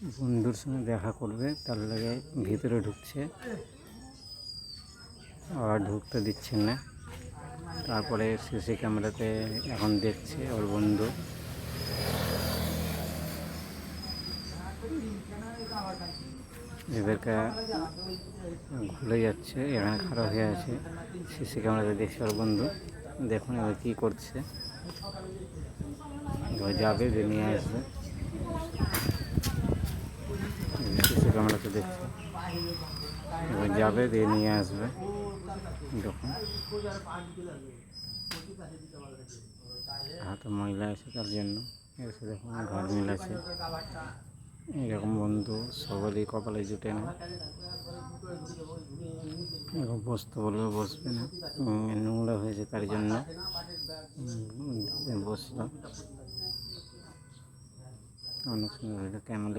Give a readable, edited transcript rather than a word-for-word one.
বন্ধুর সঙ্গে দেখা করবে, তার লাগে ভিতরে ঢুকছে আর ঢুকতে দিচ্ছেন না। তারপরে সিসি ক্যামেরাতে এখন দেখছে ওর বন্ধু। এদেরকে ঘুরে যাচ্ছে, এখানে খারাপ হয়ে আছে। সিসি ক্যামেরাতে দেখছে ওর বন্ধু। দেখুন এবার কী করছে। এবার যাবে, যে নিয়ে আসবে। সিসি ক্যামেরাতে দেখছে, এবার যাবে, দিয়ে নিয়ে আসবে। দেখুন হাতে ময়লা আছে, তার জন্য এসে দেখুন ঘাট মিলাচ্ছে। এরকম বন্ধু সকলেই কপালে জুটে না। এরকম বসতে বলবে বসবে না, নোংরা হয়েছে তার জন্য বসলাম। অনেক সুন্দর কেমন